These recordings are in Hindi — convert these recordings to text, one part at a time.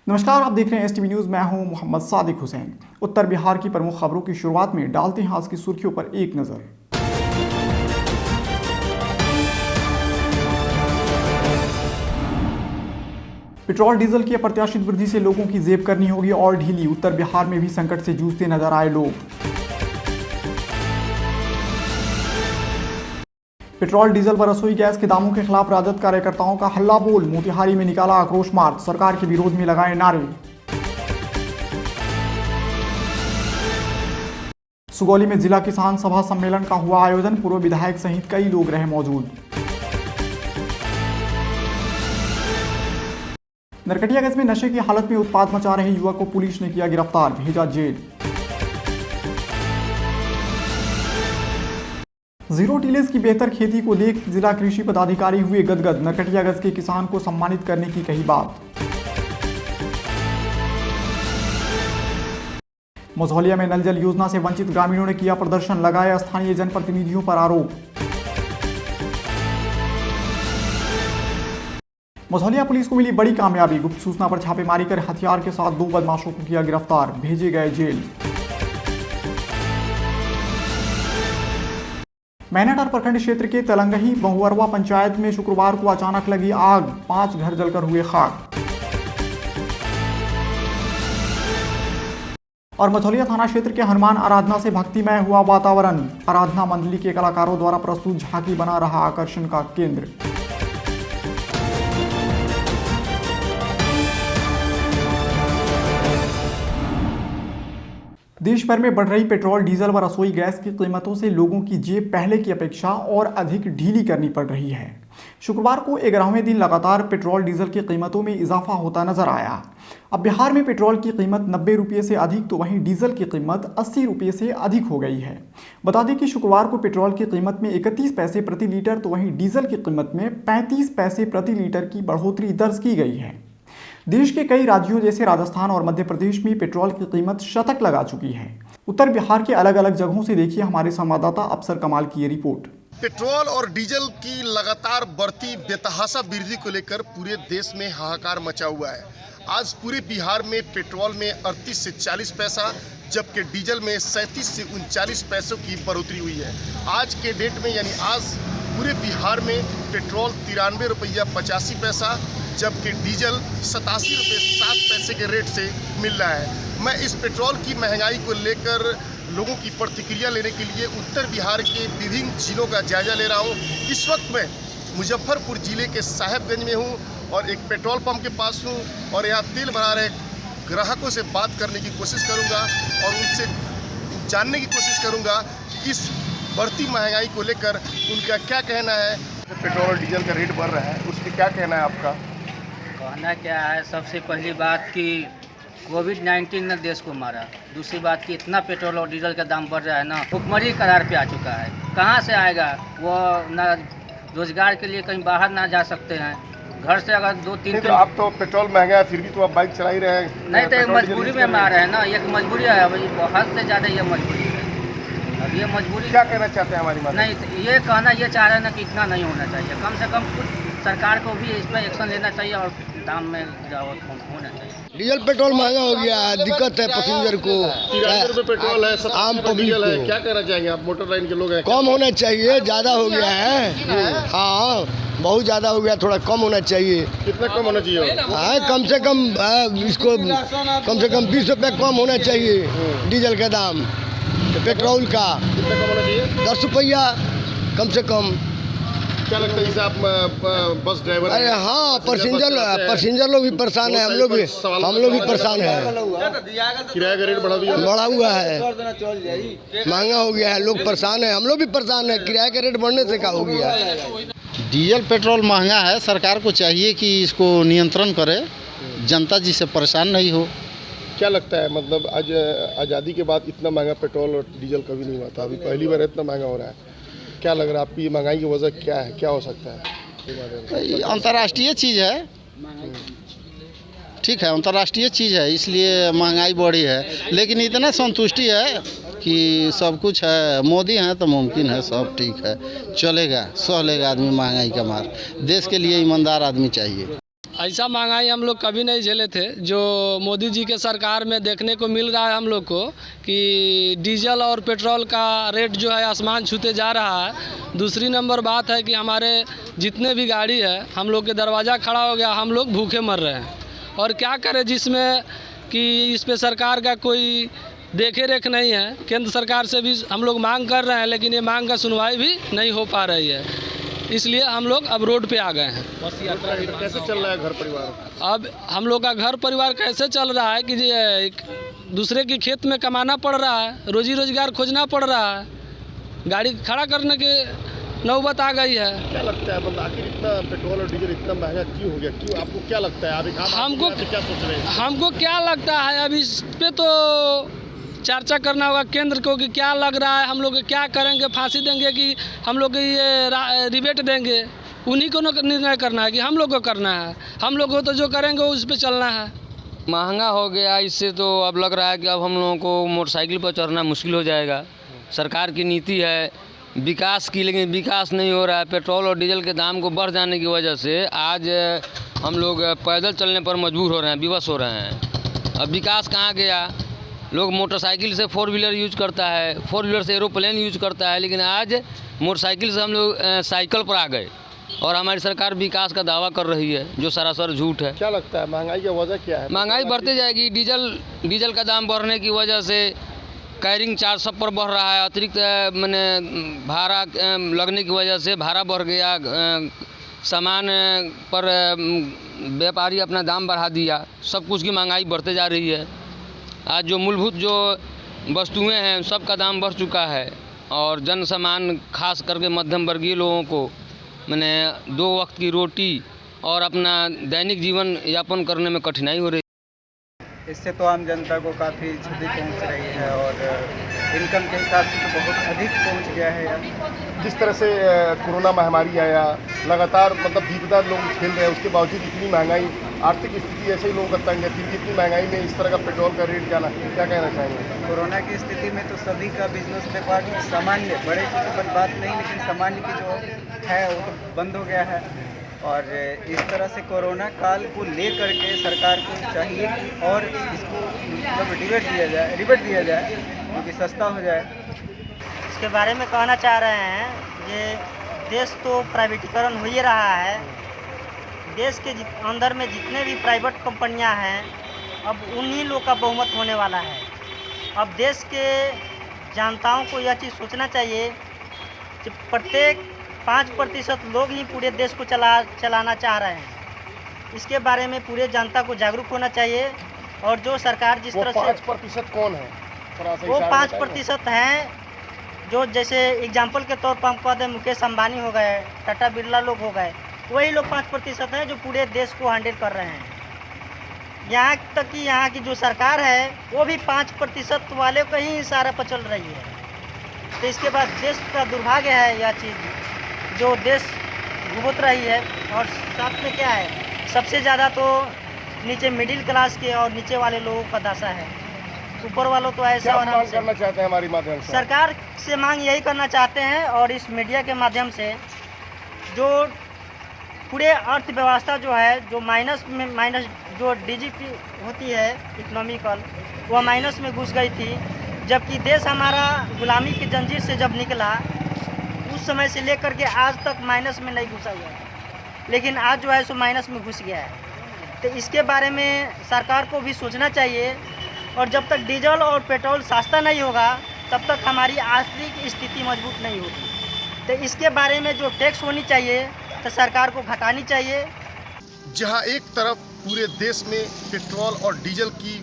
नमस्कार, आप देख रहे हैं एसटीवी न्यूज़। मैं हूं मोहम्मद सादिक हुसैन। उत्तर बिहार की प्रमुख खबरों की शुरुआत में डालते हैं आज की सुर्खियों पर एक नज़र। पेट्रोल डीजल की अप्रत्याशित वृद्धि से लोगों की जेब करनी होगी और ढीली। उत्तर बिहार में भी संकट से जूझते नजर आए लोग। पेट्रोल डीजल व रसोई गैस के दामों के खिलाफ राजद कार्यकर्ताओं का हल्ला बोल। मोतिहारी में निकाला आक्रोश मार्च, सरकार के विरोध में लगाए नारे। सुगौली में जिला किसान सभा सम्मेलन का हुआ आयोजन, पूर्व विधायक सहित कई लोग रहे मौजूद। नरकटियागंज में नशे की हालत में उत्पात मचा रहे युवक को पुलिस ने किया गिरफ्तार, भेजा जेल। जीरो टिलेज की बेहतर खेती को देख जिला कृषि पदाधिकारी हुए गदगद। नरकटियागंज के किसान को सम्मानित करने की कही बात। मझौलिया में नल जल योजना से वंचित ग्रामीणों ने किया प्रदर्शन, लगाए स्थानीय जनप्रतिनिधियों पर आरोप। मझौलिया पुलिस को मिली बड़ी कामयाबी, गुप्त सूचना पर छापेमारी कर हथियार के साथ 2 बदमाशों को किया गिरफ्तार, भेजे गए जेल। मैनाटार प्रखंड क्षेत्र के तेलंगही बहुअरवा पंचायत में शुक्रवार को अचानक लगी आग, 5 घर जलकर हुए खाक। और मझौलिया थाना क्षेत्र के हनुमान आराधना से भक्तिमय हुआ वातावरण। आराधना मंडली के कलाकारों द्वारा प्रस्तुत झांकी बना रहा आकर्षण का केंद्र। देश भर में बढ़ रही पेट्रोल, डीजल व रसोई गैस की कीमतों से लोगों की जेब पहले की अपेक्षा और अधिक ढीली करनी पड़ रही है। शुक्रवार को 11वें दिन लगातार पेट्रोल डीजल की कीमतों में इजाफा होता नजर आया। अब बिहार में पेट्रोल की कीमत 90 रुपये से अधिक तो वहीं डीजल की कीमत 80 रुपये से अधिक हो गई है। बता दें कि शुक्रवार को पेट्रोल की कीमत में 31 पैसे प्रति लीटर तो वहीं डीजल की कीमत में 35 पैसे प्रति लीटर की बढ़ोतरी दर्ज की गई है। देश के कई राज्यों जैसे राजस्थान और मध्य प्रदेश में पेट्रोल की कीमत शतक लगा चुकी है। उत्तर बिहार के अलग अलग जगहों से देखिए हमारे संवाददाता अफसर कमाल की ये रिपोर्ट। पेट्रोल और डीजल की लगातार बढ़ती बेतहाशा वृद्धि को लेकर पूरे देश में हाहाकार मचा हुआ है। आज पूरे बिहार में पेट्रोल में 38 से 40 पैसा जबकि डीजल में 37 से 39 पैसों की बढ़ोतरी हुई है। आज के डेट में यानी आज पूरे बिहार में पेट्रोल 93 रुपया 85 पैसा जबकि डीजल 87 रुपये 7 पैसे के रेट से मिल रहा है। मैं इस पेट्रोल की महंगाई को लेकर लोगों की प्रतिक्रिया लेने के लिए उत्तर बिहार के विभिन्न जिलों का जायजा ले रहा हूं। इस वक्त मैं मुजफ्फरपुर जिले के साहेबगंज में हूं और एक पेट्रोल पंप के पास हूं और यहां तेल भरा रहे ग्राहकों से बात करने की कोशिश करूंगा और उनसे जानने की कोशिश करूंगा कि इस बढ़ती महंगाई को लेकर उनका क्या कहना है। पेट्रोल और डीजल का रेट बढ़ रहा है, उस पर क्या कहना है आपका? कहना क्या है, सबसे पहली बात कि कोविड-19 ने देश को मारा। दूसरी बात कि इतना पेट्रोल और डीजल का दाम बढ़ रहा है ना, भुखमरी करार पे आ चुका है। कहाँ से आएगा वो? ना रोजगार के लिए कहीं बाहर ना जा सकते हैं, घर से अगर 2-3 तो आप तो पेट्रोल महंगा है फिर भी तो आप बाइक चला ही रहे हैं। नहीं तो एक मजबूरी में हम आ रहे हैं ना, एक मजबूरी है भाई, बहुत से ज़्यादा ये मजबूरी है। अब ये मजबूरी क्या कहना चाहते हैं हमारी बात? नहीं तो ये कहना ये चाह रहे हैं ना कि इतना नहीं होना चाहिए, कम से कम कुछ सरकार को भी इस पर एक्शन लेना चाहिए और दाम में गिरावट होना चाहिए। डीजल पेट्रोल महंगा हो गया है, दिक्कत है पैसेंजर को। 93 रुपये पेट्रोल है, आम पब्लिक है। को क्या कहना चाहेंगे आप? मोटर लाइन के लोग हैं, कम होना चाहिए, ज़्यादा हो गया है। हाँ, बहुत ज़्यादा हो गया, थोड़ा कम होना चाहिए। कितना कम होना चाहिए? हाँ, कम से कम इसको कम से कम 20 रुपये कम होना चाहिए डीजल का दाम। पेट्रोल का कितना कम होना चाहिए? 10 रुपया कम से कम। क्या लगता है इसे आप बस ड्राइवर? अरे हाँ, पैसेंजर लोग भी परेशान है, हम लोग भी परेशान है। किराया का रेट बढ़ा हुआ है, महंगा हो गया है, लोग परेशान है, हम लोग भी परेशान है। किराए का रेट बढ़ने से क्या हो गया? डीजल पेट्रोल महंगा है, सरकार को चाहिए कि इसको नियंत्रण करे, जनता जी से परेशान नहीं हो। क्या लगता है, मतलब आज आज़ादी के बाद इतना महंगा पेट्रोल और डीजल कभी नहीं हुआ था, अभी पहली बार इतना महंगा हो रहा है। क्या लग रहा है आपकी महंगाई की वजह क्या है, क्या हो सकता है? अंतर्राष्ट्रीय चीज़ है, ठीक है, अंतर्राष्ट्रीय चीज़ है इसलिए महंगाई बढ़ी है, लेकिन इतना संतुष्टि है कि सब कुछ है, मोदी हैं तो मुमकिन है, सब ठीक है, चलेगा, सह लेगा आदमी महंगाई का मार। देश के लिए ईमानदार आदमी चाहिए। ऐसा महंगाई हम लोग कभी नहीं झेले थे। जो मोदी जी के सरकार में देखने को मिल रहा है हम लोग को कि डीजल और पेट्रोल का रेट जो है आसमान छूते जा रहा है। दूसरी नंबर बात है कि हमारे जितने भी गाड़ी है हम लोग के दरवाज़ा खड़ा हो गया, हम लोग भूखे मर रहे हैं। और क्या करें जिसमें कि इस पे सरकार का कोई देखे रेख नहीं है। केंद्र सरकार से भी हम लोग मांग कर रहे हैं, लेकिन ये मांग का सुनवाई भी नहीं हो पा रही है, इसलिए हम लोग अब रोड पे आ गए हैं। कैसे चल रहा है घर परिवार? अब हम लोग का घर परिवार कैसे चल रहा है कि दूसरे के खेत में कमाना पड़ रहा है, रोजी रोजगार खोजना पड़ रहा है, गाड़ी खड़ा करने के नौबत आ गई है। क्या लगता है मतलब आखिर इतना पेट्रोल और डीजल इतना महंगा क्यों हो गया? क्यों आपको क्या लगता है? हमको क्या सोच रहे हैं? हमको क्या लगता है, अब इस पे तो चर्चा करना होगा केंद्र को कि क्या लग रहा है, हम लोग क्या करेंगे, फांसी देंगे कि हम लोग ये रिबेट देंगे। उन्हीं को निर्णय करना है कि हम लोग को करना है। हम लोग को तो जो करेंगे उस पर चलना है। महंगा हो गया, इससे तो अब लग रहा है कि अब हम लोगों को मोटरसाइकिल पर चढ़ना मुश्किल हो जाएगा। सरकार की नीति है विकास की, लेकिन विकास नहीं हो रहा है। पेट्रोल और डीजल के दाम को बढ़ जाने की वजह से आज हम लोग पैदल चलने पर मजबूर हो रहे हैं, विवश हो रहे हैं। अब विकास कहाँ गया? लोग मोटरसाइकिल से 4 व्हीलर यूज करता है, 4 व्हीलर से एरोप्लेन यूज करता है, लेकिन आज मोटरसाइकिल से हम लोग साइकिल पर आ गए और हमारी सरकार विकास का दावा कर रही है जो सरासर झूठ है। क्या लगता है महंगाई की वजह क्या है? महंगाई बढ़ती जाएगी। डीजल का दाम बढ़ने की वजह से कैरिंग चार्ज सब पर बढ़ रहा है। अतिरिक्त मैंने भाड़ा लगने की वजह से भाड़ा बढ़ गया। सामान पर व्यापारी अपना दाम बढ़ा दिया। सब कुछ की महंगाई बढ़ते जा रही है। आज जो मूलभूत जो वस्तुएं हैं सब का दाम बढ़ चुका है और जन सामान खास करके मध्यम वर्गीय लोगों को मैंने 2 वक्त की रोटी और अपना दैनिक जीवन यापन करने में कठिनाई हो रही है। इससे तो आम जनता को काफ़ी क्षति पहुंच रही है और इनकम के हिसाब से तो बहुत अधिक पहुंच गया है यार। जिस तरह से कोरोना महामारी आया, लगातार मतलब विपदा लोग झेल रहे हैं, उसके बावजूद इतनी महंगाई, आर्थिक स्थिति ऐसे ही लोगों का तंग है, फिर इतनी महंगाई में इस तरह का पेट्रोल का रेट क्या कहना चाहेंगे? कोरोना की स्थिति में तो सभी का बिजनेस व्यापार सामान्य, बड़े की तो बात नहीं, लेकिन सामान्य की जो है वो तो बंद हो गया है। और इस तरह से कोरोना काल को लेकर के सरकार को चाहिए कि और इसको मतलब रिबेट दिया जाए क्योंकि सस्ता हो जाए। इसके बारे में कहना चाह रहे हैं ये देश तो प्राइवेटीकरण हो ही रहा है। देश के अंदर में जितने भी प्राइवेट कंपनियां हैं अब उन्हीं लोग का बहुमत होने वाला है। अब देश के जनताओं को यह चीज़ सोचना चाहिए कि प्रत्येक 5% लोग ही पूरे देश को चलाना चाह रहे हैं। इसके बारे में पूरे जनता को जागरूक होना चाहिए। और जो सरकार जिस तरह से 5% कौन है? वो 5% हैं जो जैसे एग्जाम्पल के तौर पर हम कह दें मुकेश अंबानी हो गए, टाटा बिरला लोग हो गए, वही लोग 5% हैं जो पूरे देश को हैंडल कर रहे हैं। यहाँ तक कि यहाँ की जो सरकार है वो भी 5% वाले को ही इशारे पर चल रही है। तो इसके बाद देश का दुर्भाग्य है यह चीज़ जो देश भुगत रही है। और साथ में क्या है, सबसे ज़्यादा तो नीचे मिडिल क्लास के और नीचे वाले लोगों का दशा है। ऊपर वालों तो ऐसा मांग करना चाहते हैं हमारी माध्यम से? सरकार से मांग यही करना चाहते हैं और इस मीडिया के माध्यम से जो पूरे अर्थव्यवस्था जो है जो माइनस जो डीजीपी होती है इकोनॉमिकल, वह माइनस में घुस गई थी। जबकि देश हमारा गुलामी की जंजीर से जब निकला उस समय से लेकर के आज तक माइनस में नहीं घुसा हुआ है, लेकिन आज जो है सो माइनस में घुस गया है। तो इसके बारे में सरकार को भी सोचना चाहिए। और जब तक डीजल और पेट्रोल सस्ता नहीं होगा तब तक हमारी आर्थिक स्थिति मजबूत नहीं होगी। तो इसके बारे में जो टैक्स होनी चाहिए तो सरकार को घटानी चाहिए। जहां एक तरफ पूरे देश में पेट्रोल और डीजल की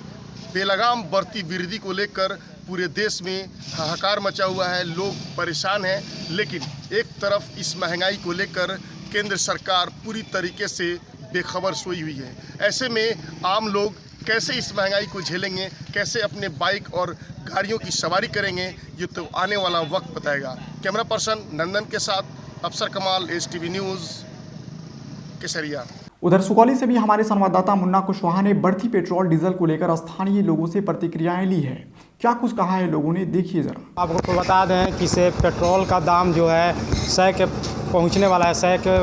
बेलगाम बढ़ती वृद्धि को लेकर पूरे देश में हाहाकार मचा हुआ है, लोग परेशान हैं, लेकिन एक तरफ इस महंगाई को लेकर केंद्र सरकार पूरी तरीके से बेखबर सोई हुई है। ऐसे में आम लोग कैसे इस महंगाई को झेलेंगे, कैसे अपने बाइक और गाड़ियों की सवारी करेंगे, ये तो आने वाला वक्त बताएगा। कैमरा पर्सन नंदन के साथ अफसर कमाल, STV न्यूज़, केसरिया। उधर सुगौली से भी हमारे संवाददाता मुन्ना कुशवाहा ने बढ़ती पेट्रोल डीजल को लेकर स्थानीय लोगों से प्रतिक्रियाएं ली है। क्या कुछ कहा है लोगों ने, देखिए जरा। आपको तो बता दें कि से पेट्रोल का दाम जो है 100 के पहुंचने वाला है, 100 के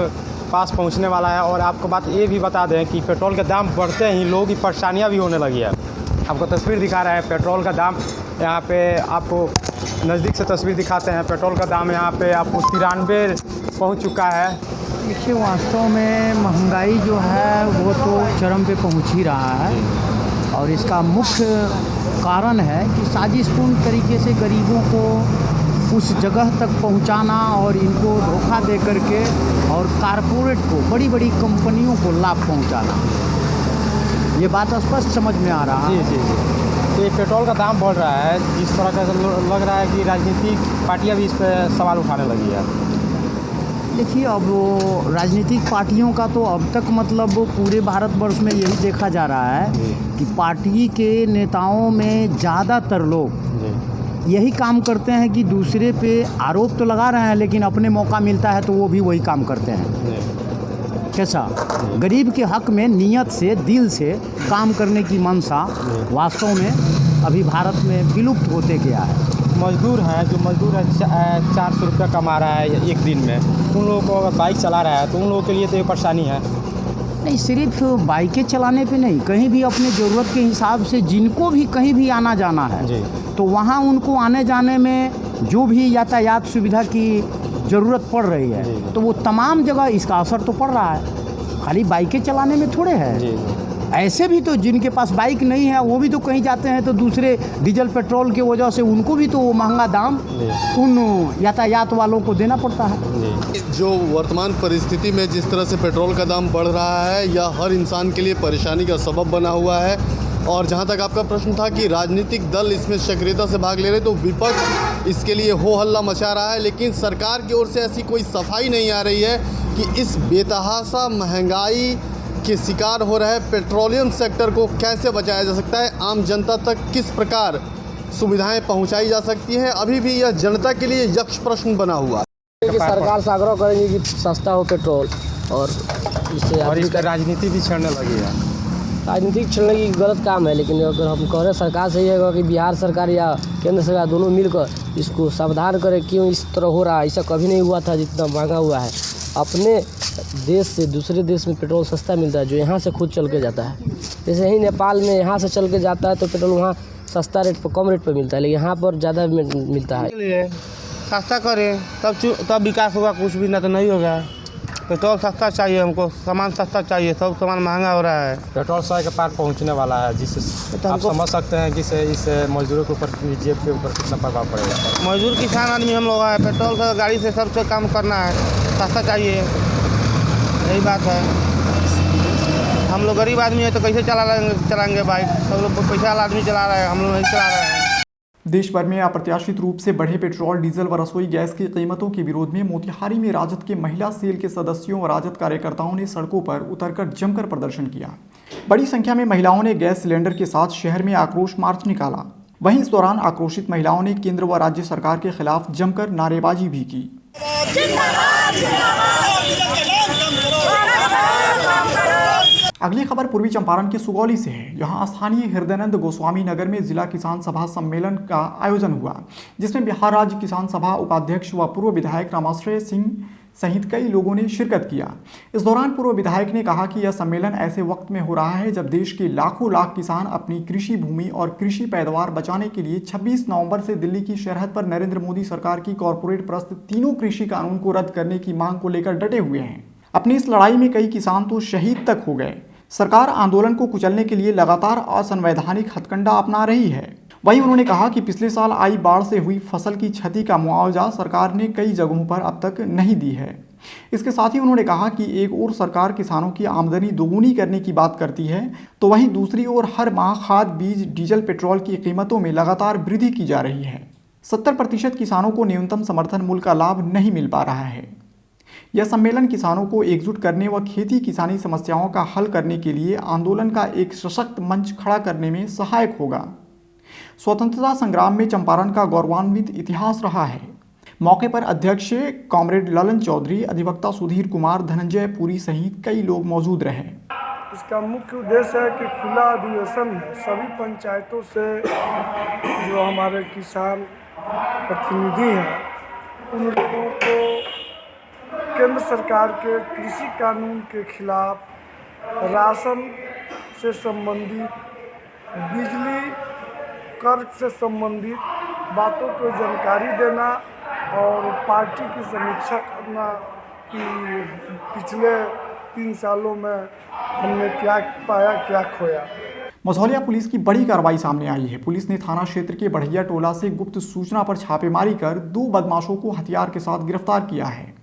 पास पहुंचने वाला है। और आपको बात ये भी बता दें कि पेट्रोल के दाम बढ़ते ही लोगों की परेशानियां भी होने लगी है। आपको तस्वीर दिखा रहे हैं पेट्रोल का दाम, यहाँ पे आपको नज़दीक से तस्वीर दिखाते हैं। पेट्रोल का दाम यहाँ पे आपको 93 पहुँच चुका है। देखिए, वास्तव में महंगाई जो है वो तो चरम पे पहुँच ही रहा है और इसका मुख्य कारण है कि साजिशपूर्ण तरीके से गरीबों को उस जगह तक पहुंचाना और इनको धोखा दे करके और कारपोरेट को, बड़ी बड़ी कंपनियों को लाभ पहुंचाना, ये बात स्पष्ट समझ में आ रहा है। जी। तो ये पेट्रोल का दाम बढ़ रहा है, जिस तरह का लग रहा है कि राजनीतिक पार्टियां भी इस पर सवाल उठाने लगी है। देखिए, अब वो राजनीतिक पार्टियों का तो अब तक मतलब पूरे भारतवर्ष में यही देखा जा रहा है कि पार्टी के नेताओं में ज़्यादातर लोग यही काम करते हैं कि दूसरे पे आरोप तो लगा रहे हैं, लेकिन अपने मौका मिलता है तो वो भी वही काम करते हैं। कैसा गरीब के हक में नियत से, दिल से काम करने की मंशा वास्तव में अभी भारत में विलुप्त होते गया है। मजदूर है, जो मजदूर है 400 रुपया कमा रहा है एक दिन में, उन लोगों को अगर बाइक चला रहा है तो उन लोगों के लिए तो ये परेशानी है। नहीं, सिर्फ बाइकें चलाने पे नहीं, कहीं भी अपने ज़रूरत के हिसाब से जिनको भी कहीं भी आना जाना है तो वहाँ उनको आने जाने में जो भी यातायात सुविधा की ज़रूरत पड़ रही है तो वो तमाम जगह इसका असर तो पड़ रहा है। खाली बाइकें चलाने में थोड़े है, ऐसे भी तो जिनके पास बाइक नहीं है वो भी तो कहीं जाते हैं तो दूसरे डीजल पेट्रोल की वजह से उनको भी तो महंगा दाम उन यातायात वालों को देना पड़ता है। जो वर्तमान परिस्थिति में जिस तरह से पेट्रोल का दाम बढ़ रहा है, यह हर इंसान के लिए परेशानी का सबब बना हुआ है। और जहां तक आपका प्रश्न था कि राजनीतिक दल इसमें सक्रियता से भाग ले रहे, तो विपक्ष इसके लिए हो हल्ला मचा रहा है, लेकिन सरकार की ओर से ऐसी कोई सफाई नहीं आ रही है कि इस बेतहाशा महंगाई के शिकार हो रहे पेट्रोलियम सेक्टर को कैसे बचाया जा सकता है, आम जनता तक किस प्रकार सुविधाएं पहुंचाई जा सकती हैं। अभी भी यह जनता के लिए यक्ष प्रश्न बना हुआ है कि सरकार से आग्रह करेंगे कि सस्ता हो पेट्रोल और इससे राजनीति भी छेड़ने लगी है। राजनीतिक छेड़ने की गलत काम है, लेकिन अगर हम कह रहे हैं सरकार से ये होगा कि बिहार सरकार या केंद्र सरकार दोनों मिलकर इसको सावधान करें क्यों इस तरह हो रहा है। ऐसा कभी नहीं हुआ था जितना महंगा हुआ है। अपने देश से दूसरे देश में पेट्रोल सस्ता मिलता है जो यहाँ से खुद चल के जाता है। जैसे ही नेपाल में यहाँ से चल के जाता है तो पेट्रोल वहाँ सस्ता रेट पर, कम रेट पर मिलता है, लेकिन यहाँ पर ज़्यादा मिलता है। सस्ता करें तब विकास होगा, कुछ भी ना तो नहीं होगा। पेट्रोल सस्ता चाहिए, हमको सामान सस्ता चाहिए, सब सामान महंगा हो रहा है। पेट्रोल 100 के पार पहुंचने वाला है, जिससे आप समझ सकते हैं कि इस मजदूरों के ऊपर, जेब के ऊपर कितना प्रभाव पड़ेगा। मजदूर किसान आदमी हम लोग हैं, पेट्रोल का गाड़ी से सबसे काम करना है, सस्ता चाहिए, यही बात है। हम लोग गरीब आदमी है तो कैसे चलाएंगे बाइक, सब लोग पैसा वाला आदमी चला रहे हैं, हम लोग नहीं चला रहे हैं। देश भर में अप्रत्याशित रूप से बढ़े पेट्रोल, डीजल व रसोई गैस की कीमतों के विरोध में मोतिहारी में राजद के महिला सेल के सदस्यों व राजद कार्यकर्ताओं ने सड़कों पर उतरकर जमकर प्रदर्शन किया। बड़ी संख्या में महिलाओं ने गैस सिलेंडर के साथ शहर में आक्रोश मार्च निकाला। वहीं इस दौरान आक्रोशित महिलाओं ने केंद्र व राज्य सरकार के खिलाफ जमकर नारेबाजी भी की। अगली खबर पूर्वी चंपारण के सुगौली से है। यहाँ स्थानीय हृदयानंद गोस्वामी नगर में जिला किसान सभा सम्मेलन का आयोजन हुआ, जिसमें बिहार राज्य किसान सभा उपाध्यक्ष व पूर्व विधायक रामाश्रय सिंह सहित कई लोगों ने शिरकत किया। इस दौरान पूर्व विधायक ने कहा कि यह सम्मेलन ऐसे वक्त में हो रहा है जब देश के लाखों लाख किसान अपनी कृषि भूमि और कृषि पैदावार बचाने के लिए 26 नवंबर से दिल्ली की सरहद पर नरेंद्र मोदी सरकार की कॉरपोरेट प्रस्तुत तीनों कृषि कानून को रद्द करने की मांग को लेकर डटे हुए हैं। अपनी इस लड़ाई में कई किसान तो शहीद तक हो गए। सरकार आंदोलन को कुचलने के लिए लगातार असंवैधानिक हथकंडा अपना रही है। वहीं उन्होंने कहा कि पिछले साल आई बाढ़ से हुई फसल की क्षति का मुआवजा सरकार ने कई जगहों पर अब तक नहीं दी है। इसके साथ ही उन्होंने कहा कि एक ओर सरकार किसानों की आमदनी दोगुनी करने की बात करती है, तो वहीं दूसरी ओर हर माह खाद, बीज, डीजल, पेट्रोल की कीमतों में लगातार वृद्धि की जा रही है। 70% किसानों को न्यूनतम समर्थन मूल्य का लाभ नहीं मिल पा रहा है। यह सम्मेलन किसानों को एकजुट करने व खेती किसानी समस्याओं का हल करने के लिए आंदोलन का एक सशक्त मंच खड़ा करने में सहायक होगा। स्वतंत्रता संग्राम में चंपारण का गौरवान्वित इतिहास रहा है। मौके पर अध्यक्ष कॉमरेड ललन चौधरी, अधिवक्ता सुधीर कुमार, धनंजय पुरी सहित कई लोग मौजूद रहे। इसका मुख्य उद्देश्य है कि खुला अधिवेशन में सभी पंचायतों से जो हमारे किसान प्रतिनिधि हैं उन लोगों को केंद्र सरकार के कृषि कानून के खिलाफ, राशन से संबंधित, बिजली कर से संबंधित बातों को जानकारी देना और पार्टी की समीक्षा करना कि पिछले 3 सालों में हमने क्या पाया, क्या खोया। मझौलिया पुलिस की बड़ी कार्रवाई सामने आई है। पुलिस ने थाना क्षेत्र के बढ़िया टोला से गुप्त सूचना पर छापेमारी कर 2 बदमाशों को हथियार के साथ गिरफ्तार किया है।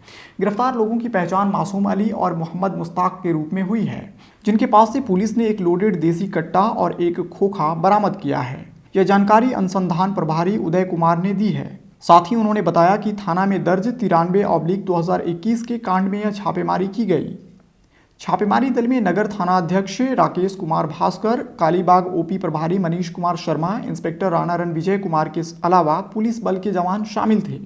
गिरफ्तार लोगों की पहचान मासूम अली और मोहम्मद मुश्ताक के रूप में हुई है, जिनके पास से पुलिस ने एक लोडेड देसी कट्टा और एक खोखा बरामद किया है। यह जानकारी अनुसंधान प्रभारी उदय कुमार ने दी है। साथ ही उन्होंने बताया कि थाना में दर्ज 93/2021 के कांड में यह छापेमारी की गई। छापेमारी दल में नगर थाना अध्यक्ष राकेश कुमार भास्कर, कालीबाग ओपी प्रभारी मनीष कुमार शर्मा, इंस्पेक्टर राणा रणविजय कुमार के अलावा पुलिस बल के जवान शामिल थे।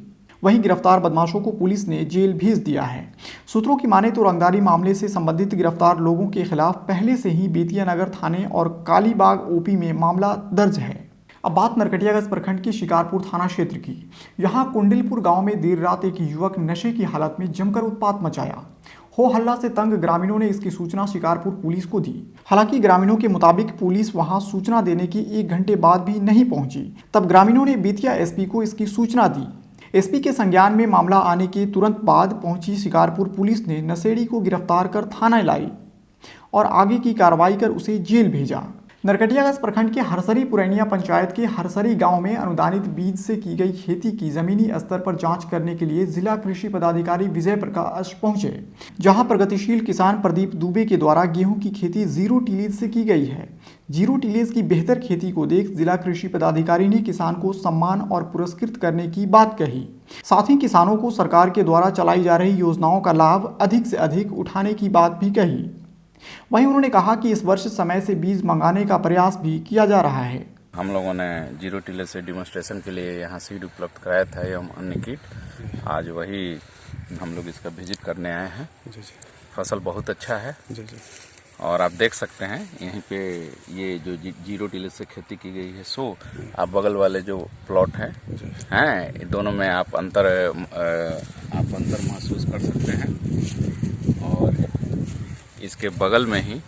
वहीं गिरफ्तार बदमाशों को पुलिस ने जेल भेज दिया है। सूत्रों की माने तो रंगदारी मामले से संबंधित गिरफ्तार लोगों के खिलाफ पहले से ही बेतिया नगर थाने और कालीबाग ओपी में मामला दर्ज है। अब बात नरकटियागंज प्रखंड के शिकारपुर थाना क्षेत्र की। यहां कुंडिलपुर गांव में देर रात एक युवक नशे की हालत में जमकर उत्पात मचाया। हो हल्ला से तंग ग्रामीणों ने इसकी सूचना शिकारपुर पुलिस को दी। हालांकि ग्रामीणों के मुताबिक पुलिस वहां सूचना देने के 1 घंटे बाद भी नहीं पहुंची। तब ग्रामीणों ने बेतिया एसपी को इसकी सूचना दी। एसपी के संज्ञान में मामला आने के तुरंत बाद पहुंची शिकारपुर पुलिस ने नशेड़ी को गिरफ्तार कर थाना लाई और आगे की कार्रवाई कर उसे जेल भेजा। नरकटियागंज प्रखंड के हरसरी पुरैनिया पंचायत के हरसरी गांव में अनुदानित बीज से की गई खेती की जमीनी स्तर पर जांच करने के लिए जिला कृषि पदाधिकारी विजय प्रकाश पहुंचे, जहां प्रगतिशील किसान प्रदीप दुबे के द्वारा गेहूं की खेती 0 टिलेज से की गई है। 0 टिलेज की बेहतर खेती को देख जिला कृषि पदाधिकारी ने किसान को सम्मान और पुरस्कृत करने की बात कही। साथ ही किसानों को सरकार के द्वारा चलाई जा रही योजनाओं का लाभ अधिक से अधिक उठाने की बात भी कही। वहीं उन्होंने कहा कि इस वर्ष समय से बीज मंगाने का प्रयास भी किया जा रहा है। हम लोगों ने 0 टिलेज से डेमोन्स्ट्रेशन के लिए यहाँ सीड उपलब्ध कराया था एवं अन्य किट। आज वही हम लोग इसका विजिट करने आए हैं। फसल बहुत अच्छा है और आप देख सकते हैं यहीं पे ये जो 0 टिलेज से खेती की गई है, सो आप बगल वाले जो प्लॉट हैं दोनों में आप अंतर महसूस कर सकते हैं। और इसके बगल में ही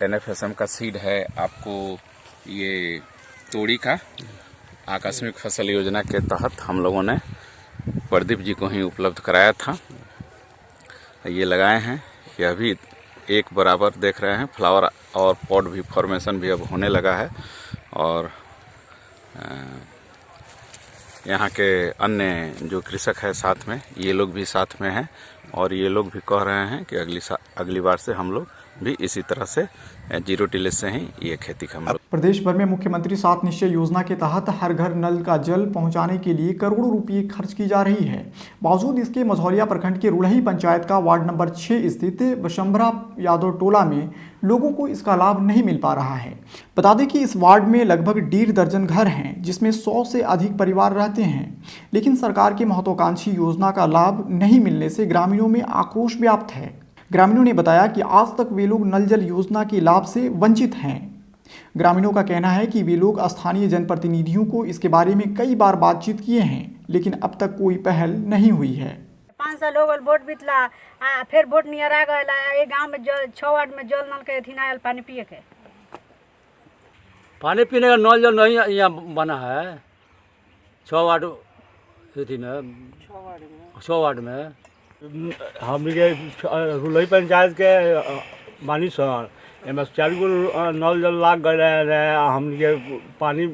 NFSM का सीड है। आपको ये तोड़ी का आकस्मिक फसल योजना के तहत हम लोगों ने प्रदीप जी को ही उपलब्ध कराया था। ये लगाए हैं, ये अभी एक बराबर देख रहे हैं। फ्लावर और पॉट भी फॉर्मेशन भी अब होने लगा है और यहाँ के अन्य जो कृषक है साथ में, ये लोग भी साथ में हैं और ये लोग भी कह रहे हैं कि अगली बार से हम लोग भी इसी तरह से 0 टिलेज से ही ये खेती का हम लोग। प्रदेश भर में मुख्यमंत्री 7 निश्चय योजना के तहत हर घर नल का जल पहुंचाने के लिए करोड़ों रुपये खर्च की जा रही है। बावजूद इसके मझौलिया प्रखंड के रुलही पंचायत का वार्ड नंबर 6 स्थित बशंभरा यादव टोला में लोगों को इसका लाभ नहीं मिल पा रहा है। बता दें कि इस वार्ड में लगभग 1.5 दर्जन घर हैं, जिसमें 100 से अधिक परिवार रहते हैं, लेकिन सरकार की महत्वाकांक्षी योजना का लाभ नहीं मिलने से ग्रामीणों में आक्रोश व्याप्त है। ग्रामीणों ने बताया कि आज तक वे लोग नल जल योजना के लाभ से वंचित हैं। ग्रामीणों का कहना है कि वे लोग स्थानीय जनप्रतिनिधियों को इसके बारे में कई बार बातचीत किए हैं, लेकिन अब तक कोई पहल नहीं हुई है। 5 साल हो गए वोट बीतला, फिर वोट नियर आ गया। ये गांव में 6 वार्ड में जल नल के थी आयल पानी पिए के। पानी पीने का नल जल नहीं यहाँ बना है। 6 वार्ड थी ना, 6 वार्ड में हम रुलही पंचायत के मानी सर एम 4 गो नल जल लाग गए। हम पानी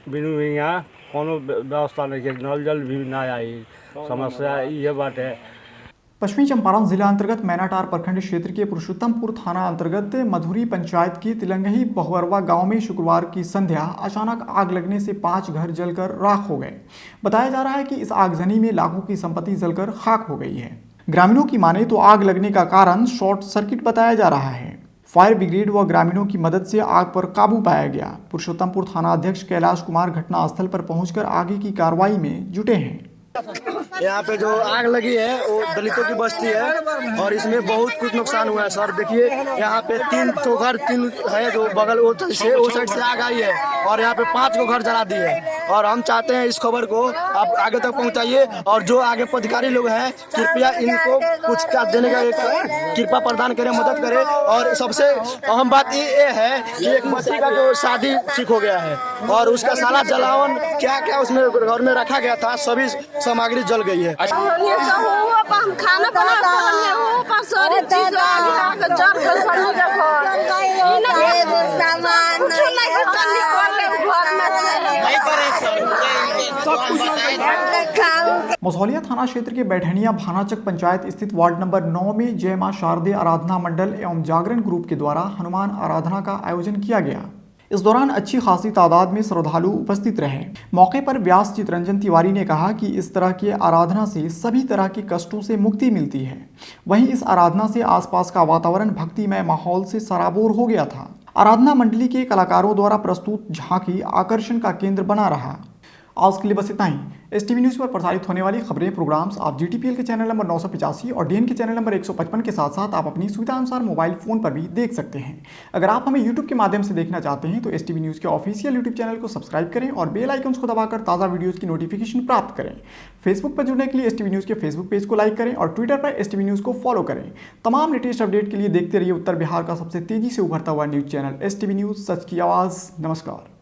बिनु यहाँ कोनो व्यवस्था नहीं है, नल जल भी ना आई। समस्या ये बात है। पश्चिमी चंपारण जिला अंतर्गत मैनाटार प्रखंड क्षेत्र के पुरुषोत्तमपुर थाना अंतर्गत मधुरी पंचायत के तिलंगही बहुअरवा गांव में शुक्रवार की संध्या अचानक आग लगने से 5 घर जलकर राख हो गए। बताया जा रहा है कि इस आगजनी में लाखों की संपत्ति जलकर खाक हो गई है। ग्रामीणों की माने तो आग लगने का कारण शॉर्ट सर्किट बताया जा रहा है। फायर ब्रिगेड व ग्रामीणों की मदद से आग पर काबू पाया गया। पुरुषोत्तमपुर थाना अध्यक्ष कैलाश कुमार घटनास्थल पर पहुंचकर आगे की कार्रवाई में जुटे हैं। यहाँ पे जो आग लगी है वो दलितों की बस्ती है और इसमें बहुत कुछ नुकसान हुआ है सर। देखिए यहाँ पे 3 घर है जो बगल वो साइड से आग आई है और यहाँ पे 5 को घर जला दिए। और हम चाहते हैं इस खबर को आप आगे तक पहुँचाइए और जो आगे अधिकारी लोग हैं कृपया इनको कुछ क्या देने का कृपा प्रदान करें, मदद करें। और सबसे अहम बात ये है कि एक बच्ची का जो शादी ठीक हो गया है और उसका सारा जलावन क्या क्या उसमें घर में रखा गया था सभी सामग्री जल गई है। खाना मसौलिया थाना क्षेत्र के बैठनिया भानाचक पंचायत स्थित वार्ड नंबर 9 में जय मां शारदे आराधना मंडल एवं जागरण ग्रुप के द्वारा हनुमान आराधना का आयोजन किया गया। इस दौरान अच्छी खासी तादाद में श्रद्धालु उपस्थित रहे। मौके पर व्यास चितरंजन तिवारी ने कहा कि इस तरह की आराधना से सभी तरह के कष्टों से मुक्ति मिलती है। वहीं इस आराधना से आसपास का वातावरण भक्तिमय माहौल से सराबोर हो गया था। आराधना मंडली के कलाकारों द्वारा प्रस्तुत झांकी आकर्षण का केंद्र बना रहा। आज के लिए बस इतना ही। STV न्यूज़ पर प्रसारित होने वाली खबरें प्रोग्राम्स आप GTPL के चैनल नंबर 985 और DN के चैनल नंबर 155 के साथ साथ आप अपनी सुविधा अनुसार मोबाइल फ़ोन पर भी देख सकते हैं। अगर आप हमें YouTube के माध्यम से देखना चाहते हैं तो STV न्यूज़ के ऑफिशियल YouTube चैनल को सब्सक्राइब करें और बेल आइकन्स को दबाकर ताज़ा वीडियोज़ की नोटिफिकेशन प्राप्त करें। फेसबुक पर जुड़ने के लिए STV न्यूज़ के फेसबुक पेज को लाइक करें और ट्विटर पर STV न्यूज़ को फॉलो करें। तमाम लेटेस्ट अपडेट के लिए देखते रहिए उत्तर बिहार का सबसे तेज़ी से उभरता हुआ न्यूज़ चैनल STV न्यूज़, सच की आवाज़। नमस्कार।